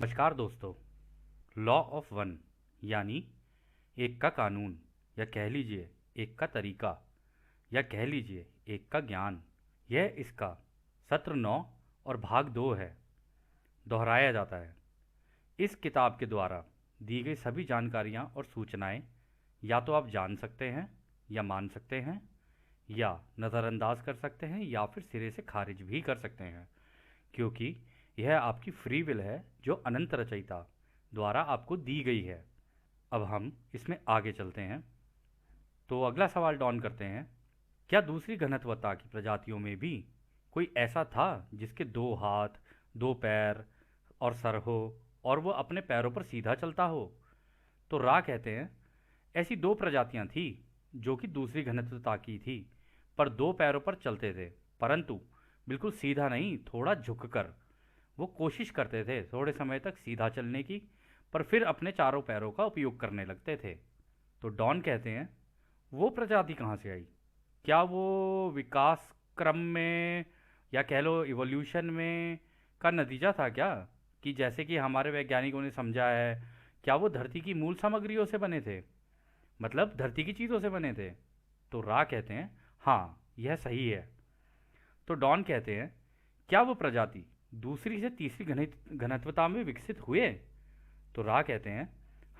नमस्कार दोस्तों। Law of one यानी एक का कानून, या कह लीजिए एक का तरीका, या कह लीजिए एक का ज्ञान, यह इसका सत्र 9 और भाग 2 है। दोहराया जाता है। इस किताब के द्वारा दी गई सभी जानकारियाँ और सूचनाएं या तो आप जान सकते हैं, या मान सकते हैं, या नज़रअंदाज कर सकते हैं, या फिर सिरे से खारिज भी कर सकते हैं, क्योंकि यह आपकी फ्री विल है जो अनंत रचयिता द्वारा आपको दी गई है। अब हम इसमें आगे चलते हैं। तो अगला सवाल डॉन करते हैं, क्या दूसरी घनत्वता की प्रजातियों में भी कोई ऐसा था जिसके 2 हाथ, 2 पैर और सर हो, और वो अपने पैरों पर सीधा चलता हो? तो रा कहते हैं, ऐसी 2 प्रजातियां थी जो कि दूसरी घनत्वता की थी, पर 2 पैरों पर चलते थे, परंतु बिल्कुल सीधा नहीं, थोड़ा झुककर। वो कोशिश करते थे थोड़े समय तक सीधा चलने की, पर फिर अपने चारों पैरों का उपयोग करने लगते थे। तो डॉन कहते हैं, वो प्रजाति कहाँ से आई? क्या वो विकास क्रम में, या कह लो इवोल्यूशन में का नतीजा था क्या? कि जैसे कि हमारे वैज्ञानिकों ने समझा है, क्या वो धरती की मूल सामग्रियों से बने थे, मतलब धरती की चीज़ों से बने थे? तो रा कहते हैं, हाँ यह सही है। तो डॉन कहते हैं, क्या वो प्रजाति दूसरी से तीसरी घनत्वता में विकसित हुए? तो रा कहते हैं,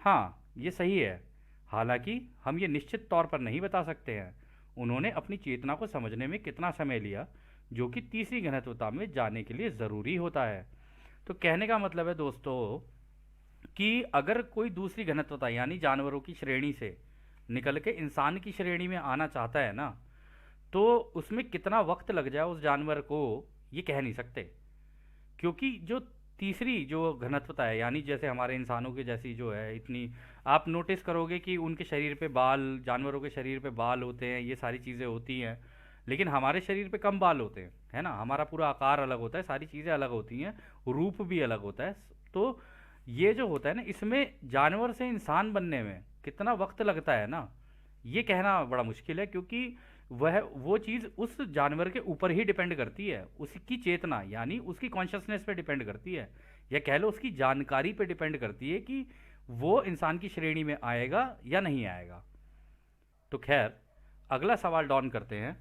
हाँ ये सही है, हालांकि हम ये निश्चित तौर पर नहीं बता सकते हैं उन्होंने अपनी चेतना को समझने में कितना समय लिया, जो कि तीसरी घनत्वता में जाने के लिए ज़रूरी होता है। तो कहने का मतलब है दोस्तों कि अगर कोई दूसरी घनत्वता यानी जानवरों की श्रेणी से निकल के इंसान की श्रेणी में आना चाहता है ना, तो उसमें कितना वक्त लग जाए उस जानवर को, ये कह नहीं सकते। क्योंकि जो तीसरी जो घनत्वता है, यानी जैसे हमारे इंसानों की जैसी जो है इतनी, आप नोटिस करोगे कि उनके शरीर पे बाल, जानवरों के शरीर पे बाल होते हैं, ये सारी चीज़ें होती हैं, लेकिन हमारे शरीर पे कम बाल होते हैं, है ना। हमारा पूरा आकार अलग होता है, सारी चीज़ें अलग होती हैं, रूप भी अलग होता है। तो ये जो होता है ना, इसमें जानवर से इंसान बनने में कितना वक्त लगता है ना, ये कहना बड़ा मुश्किल है, क्योंकि वह वो चीज़ उस जानवर के ऊपर ही डिपेंड करती है, उसकी चेतना यानी उसकी कॉन्शसनेस पे डिपेंड करती है, या कह लो उसकी जानकारी पे डिपेंड करती है कि वो इंसान की श्रेणी में आएगा या नहीं आएगा। तो खैर, अगला सवाल डॉन करते हैं,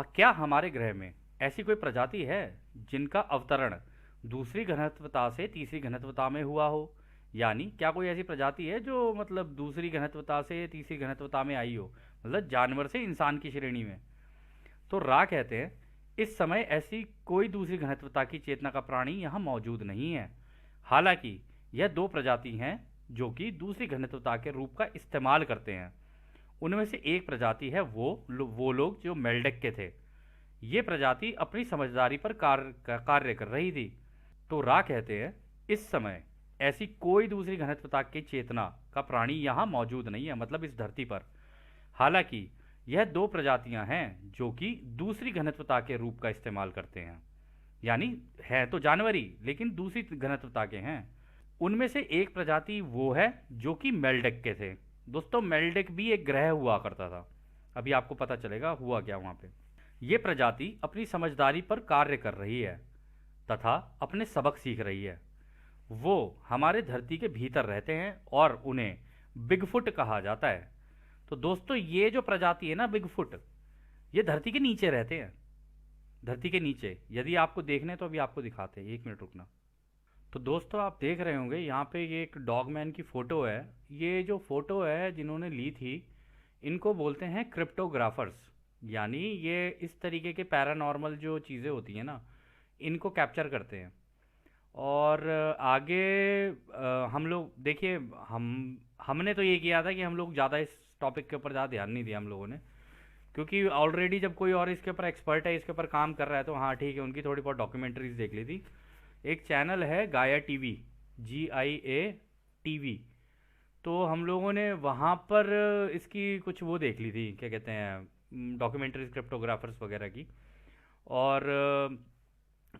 क्या हमारे ग्रह में ऐसी कोई प्रजाति है जिनका अवतरण दूसरी घनत्वता से तीसरी घनत्वता में हुआ हो? यानी क्या कोई ऐसी प्रजाति है जो मतलब दूसरी घनत्वता से तीसरी घनत्वता में आई हो, मतलब जानवर से इंसान की श्रेणी में? तो रा कहते हैं, इस समय ऐसी कोई दूसरी घनत्वता की चेतना का प्राणी यहाँ मौजूद नहीं है। हालांकि यह 2 प्रजाति हैं जो कि दूसरी घनत्वता के रूप का इस्तेमाल करते हैं। उनमें से एक प्रजाति है वो लोग जो मेल्डेक के थे। ये प्रजाति अपनी समझदारी पर कार्य कर रही थी। तो रा कहते हैं, इस समय ऐसी कोई दूसरी घनत्वता की चेतना का प्राणी यहाँ मौजूद नहीं है, मतलब इस धरती पर। हालांकि यह 2 प्रजातियां हैं जो कि दूसरी घनत्वता के रूप का इस्तेमाल करते हैं, यानी है तो जानवरी लेकिन दूसरी घनत्वता के हैं। उनमें से एक प्रजाति वो है जो कि मेल्डेक के थे। दोस्तों, मेल्डेक भी एक ग्रह हुआ करता था, अभी आपको पता चलेगा हुआ क्या वहाँ पे। ये प्रजाति अपनी समझदारी पर कार्य कर रही है तथा अपने सबक सीख रही है। वो हमारे धरती के भीतर रहते हैं और उन्हें बिगफुट कहा जाता है। तो दोस्तों, ये जो प्रजाति है ना बिगफुट, ये धरती के नीचे रहते हैं। धरती के नीचे यदि आपको देखने तो अभी आपको दिखाते हैं, 1 मिनट रुकना। तो दोस्तों, आप देख रहे होंगे यहाँ पे ये एक डॉगमैन की फ़ोटो है। ये जो फ़ोटो है जिन्होंने ली थी, इनको बोलते हैं क्रिप्टोग्राफर्स। यानी ये इस तरीके के पैरानॉर्मल जो चीज़ें होती हैं ना, इनको कैप्चर करते हैं। और आगे हम लोग देखिए, हमने तो ये किया था कि हम लोग ज़्यादा इस टॉपिक के ऊपर ज़्यादा ध्यान नहीं दिया हम लोगों ने, क्योंकि ऑलरेडी जब कोई और इसके ऊपर एक्सपर्ट है, इसके ऊपर काम कर रहा है, तो हाँ ठीक है, उनकी थोड़ी बहुत डॉक्यूमेंट्रीज देख ली थी। एक चैनल है गाया टीवी, GIA TV। तो हम लोगों ने वहाँ पर इसकी कुछ वो देख ली थी, क्या कहते हैं, डॉक्यूमेंट्रीज क्रिप्टोग्राफर्स वगैरह की। और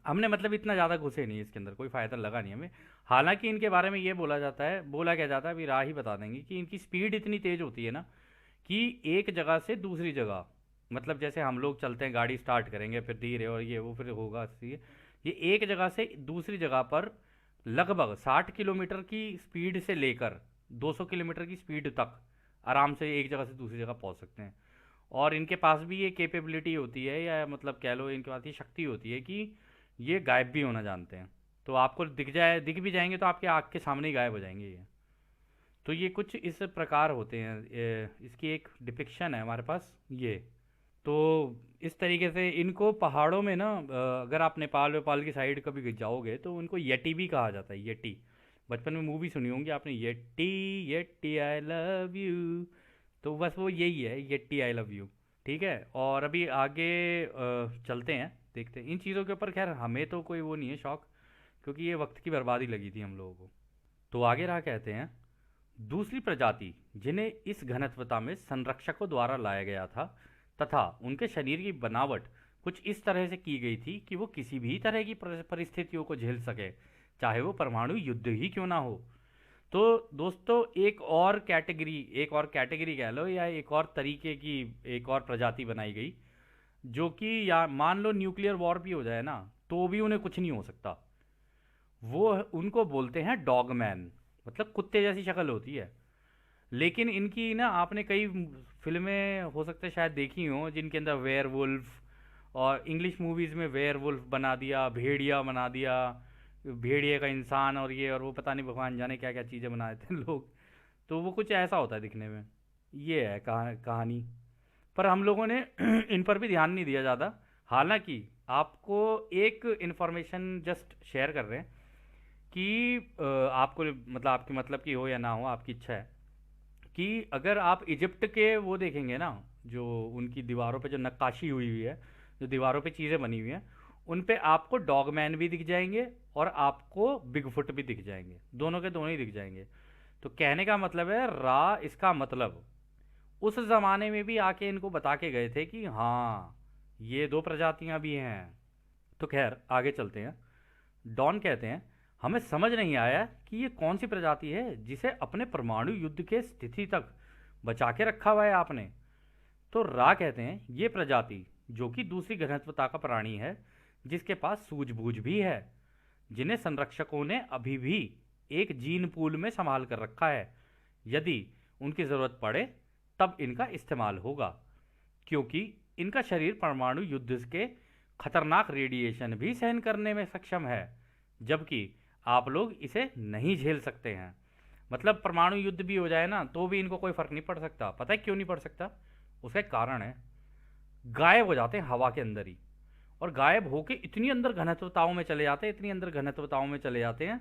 हमने मतलब इतना ज़्यादा घुसे नहीं इसके अंदर, कोई फ़ायदा लगा नहीं हमें। हालांकि इनके बारे में ये बोला जाता है, बोला क्या जाता है, अभी राह ही बता देंगे, कि इनकी स्पीड इतनी तेज़ होती है ना कि एक जगह से दूसरी जगह, मतलब जैसे हम लोग चलते हैं, गाड़ी स्टार्ट करेंगे फिर धीरे और ये वो फिर होगा, ये एक जगह से दूसरी जगह पर लगभग 60 किलोमीटर की स्पीड से लेकर 200 किलोमीटर की स्पीड तक आराम से एक जगह से दूसरी जगह पहुंच सकते हैं। और इनके पास भी ये कैपेबिलिटी होती है, या मतलब कह लो इनके पास ये शक्ति होती है कि ये गायब भी होना जानते हैं। तो आपको दिख भी जाएंगे तो आपके आँख के सामने ही गायब हो जाएंगे ये। तो ये कुछ इस प्रकार होते हैं, इसकी एक डिपिक्शन है हमारे पास ये। तो इस तरीके से इनको पहाड़ों में ना, अगर आप नेपाल वेपाल की साइड कभी जाओगे तो उनको येटी भी कहा जाता है, येटी। बचपन में मूवी सुनी होंगी आपने, Yeti Yeti I love you. तो बस वो यही है, येटी आई लव यू। ठीक है, और अभी आगे चलते हैं, देखते हैं इन चीज़ों के ऊपर। खैर हमें तो कोई वो नहीं है शौक, क्योंकि ये वक्त की बर्बादी लगी थी हम लोगों को। तो आगे रहा, कहते हैं दूसरी प्रजाति जिन्हें इस घनत्वता में संरक्षकों द्वारा लाया गया था तथा उनके शरीर की बनावट कुछ इस तरह से की गई थी कि वो किसी भी तरह की परिस्थितियों को झेल सके, चाहे वो परमाणु युद्ध ही क्यों ना हो। तो दोस्तों एक और कैटेगरी कह लो, या एक और तरीके की एक और प्रजाति बनाई गई, जो कि या मान लो न्यूक्लियर वॉर भी हो जाए ना तो भी उन्हें कुछ नहीं हो सकता। वो उनको बोलते हैं डॉगमैन, मतलब कुत्ते जैसी शक्ल होती है। लेकिन इनकी ना आपने कई फिल्में हो सकता है शायद देखी हो, जिनके अंदर वेयर वुल्फ, और इंग्लिश मूवीज़ में वेयर वुल्फ बना दिया, भेड़िया बना दिया, भेड़िए का इंसान, और ये और वो, पता नहीं भगवान जाने क्या क्या चीज़ें बना देते हैं लोग। तो वो कुछ ऐसा होता है दिखने में। ये है कहानी। पर हम लोगों ने इन पर भी ध्यान नहीं दिया ज़्यादा। हालांकि आपको एक इन्फॉर्मेशन जस्ट शेयर कर रहे हैं कि आपको मतलब आपकी मतलब की हो या ना हो, आपकी इच्छा है कि अगर आप इजिप्ट के वो देखेंगे ना, जो उनकी दीवारों पे जो नक्काशी हुई हुई है, जो दीवारों पे चीज़ें बनी हुई हैं, उन पे आपको डॉगमैन भी दिख जाएंगे और आपको बिगफुट भी दिख जाएंगे, दोनों के दोनों ही दिख जाएंगे। तो कहने का मतलब है, रा इसका मतलब उस ज़माने में भी आके इनको बता के गए थे कि हाँ ये दो प्रजातियां भी हैं। तो खैर आगे चलते हैं। डॉन कहते हैं हमें समझ नहीं आया कि ये कौन सी प्रजाति है जिसे अपने परमाणु युद्ध के स्थिति तक बचा के रखा हुआ है आपने। तो रा कहते हैं ये प्रजाति, जो कि दूसरी घनत्वता का प्राणी है, जिसके पास सूझबूझ भी है, जिन्हें संरक्षकों ने अभी भी एक जीन पूल में संभाल कर रखा है। यदि उनकी ज़रूरत पड़े तब इनका इस्तेमाल होगा, क्योंकि इनका शरीर परमाणु युद्ध के खतरनाक रेडिएशन भी सहन करने में सक्षम है, जबकि आप लोग इसे नहीं झेल सकते हैं। मतलब परमाणु युद्ध भी हो जाए ना तो भी इनको कोई फर्क नहीं पड़ सकता। पता है क्यों नहीं पड़ सकता? उसका एक कारण है, गायब हो जाते हैं हवा के अंदर ही, और गायब होके इतनी अंदर घनत्वताओं में चले जाते हैं, इतनी अंदर घनत्वताओं में चले जाते हैं,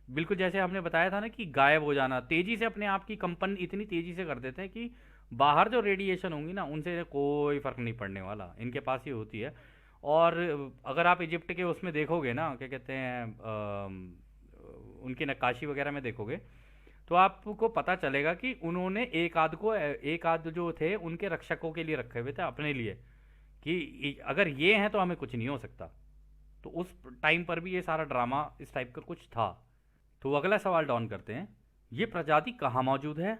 बिल्कुल जैसे हमने बताया था ना कि गायब हो जाना, तेजी से अपने आप की कंपन इतनी तेजी से कर देते हैं कि बाहर जो रेडिएशन होंगी ना उनसे कोई फर्क नहीं पड़ने वाला, इनके पास ही होती है। और अगर आप इजिप्ट के उसमें देखोगे ना, क्या कहते हैं, उनकी नक्काशी वगैरह में देखोगे तो आपको पता चलेगा कि उन्होंने एक आध जो थे उनके रक्षकों के लिए रखे हुए थे अपने लिए, कि अगर ये हैं तो हमें कुछ नहीं हो सकता। तो उस टाइम पर भी ये सारा ड्रामा इस टाइप का कुछ था। तो अगला सवाल डॉन करते हैं, ये प्रजाति कहाँ मौजूद है?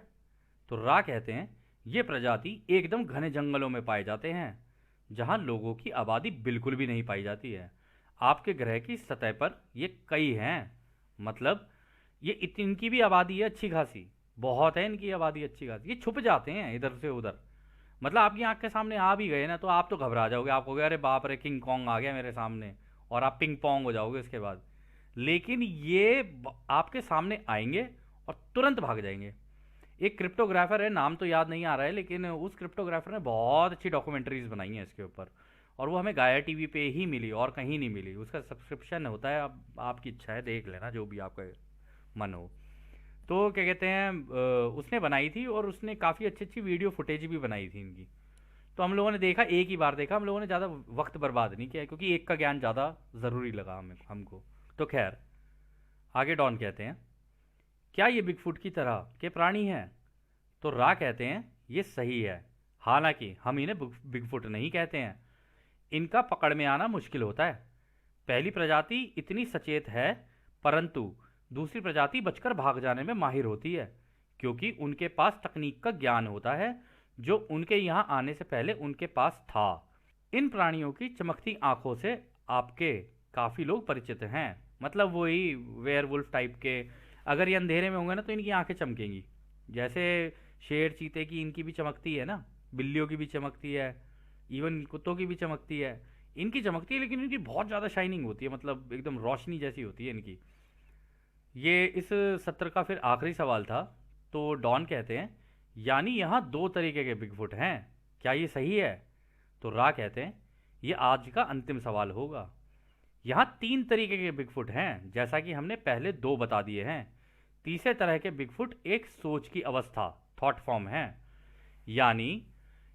तो रा कहते हैं ये प्रजाति एकदम घने जंगलों में पाए जाते हैं, जहाँ लोगों की आबादी बिल्कुल भी नहीं पाई जाती है। आपके ग्रह की सतह पर ये कई हैं, मतलब ये इनकी भी आबादी है अच्छी खासी, बहुत है इनकी आबादी अच्छी खासी। ये छुप जाते हैं इधर से उधर, मतलब आपकी आंख के सामने आ भी गए ना तो आप तो घबरा जाओगे, आप कहोगे अरे बाप रे किंग कॉन्ग आ गया मेरे सामने, और आप पिंग पोंग हो जाओगे उसके बाद। लेकिन ये आपके सामने आएंगे और तुरंत भाग जाएंगे। एक क्रिप्टोग्राफर है, नाम तो याद नहीं आ रहा है, लेकिन उस क्रिप्टोग्राफर ने बहुत अच्छी डॉक्यूमेंट्रीज बनाई हैं इसके ऊपर, और वो हमें गाया टीवी पे ही मिली और कहीं नहीं मिली। उसका सब्सक्रिप्शन होता है, अब आपकी इच्छा है देख लेना जो भी आपका मन हो। तो क्या कहते हैं, उसने बनाई थी और उसने काफ़ी अच्छी अच्छी वीडियो फुटेज भी बनाई थी इनकी। तो हम लोगों ने देखा, एक ही बार देखा हम लोगों ने, ज़्यादा वक्त बर्बाद नहीं किया, क्योंकि एक का ज्ञान ज़्यादा ज़रूरी लगा हमें हमको। तो खैर आगे डॉन कहते हैं क्या ये बिगफुट की तरह के प्राणी हैं? तो रा कहते हैं ये सही है, हालांकि हम इन्हें बिगफुट नहीं कहते हैं। इनका पकड़ में आना मुश्किल होता है। पहली प्रजाति इतनी सचेत है, परंतु दूसरी प्रजाति बचकर भाग जाने में माहिर होती है, क्योंकि उनके पास तकनीक का ज्ञान होता है जो उनके यहाँ आने से पहले उनके पास था। इन प्राणियों की चमकती आंखों से आपके काफ़ी लोग परिचित हैं। मतलब वही वेयरवुल्फ टाइप के। अगर ये अंधेरे में होंगे ना तो इनकी आंखें चमकेंगी, जैसे शेर चीते की इनकी भी चमकती है ना, बिल्लियों की भी चमकती है, इवन कुत्तों की भी चमकती है। इनकी चमकती है लेकिन इनकी बहुत ज़्यादा शाइनिंग होती है, मतलब एकदम रोशनी जैसी होती है इनकी। ये इस सत्र का फिर आखिरी सवाल था। तो डॉन कहते हैं, यानी यहाँ दो तरीके के बिगफुट हैं, क्या ये सही है? तो रा कहते हैं, ये आज का अंतिम सवाल होगा। यहाँ तीन तरीके के बिगफुट हैं, जैसा कि हमने पहले दो बता दिए हैं। तीसरे तरह के बिगफुट एक सोच की अवस्था, थॉट फॉर्म है। यानी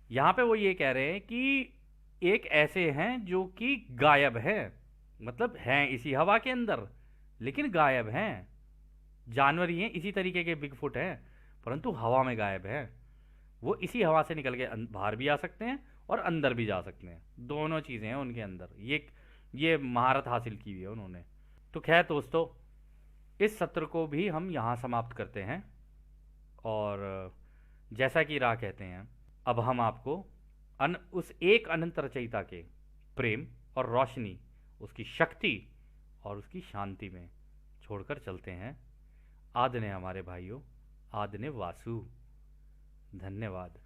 यहाँ पे वो ये कह रहे हैं कि एक ऐसे हैं जो कि गायब हैं, मतलब हैं इसी हवा के अंदर लेकिन गायब हैं। जानवर ही हैं, इसी तरीके के बिगफुट हैं, परंतु हवा में गायब हैं। वो इसी हवा से निकल के बाहर भी आ सकते हैं और अंदर भी जा सकते हैं, दोनों चीज़ें हैं उनके अंदर। ये महारत हासिल की हुई है उन्होंने। तो खैर दोस्तों, इस सत्र को भी हम यहाँ समाप्त करते हैं। और जैसा कि राह कहते हैं, अब हम आपको उस एक अनंत रचयिता के प्रेम और रोशनी, उसकी शक्ति और उसकी शांति में छोड़कर चलते हैं। आदने हमारे भाइयों, आदने वासु। धन्यवाद।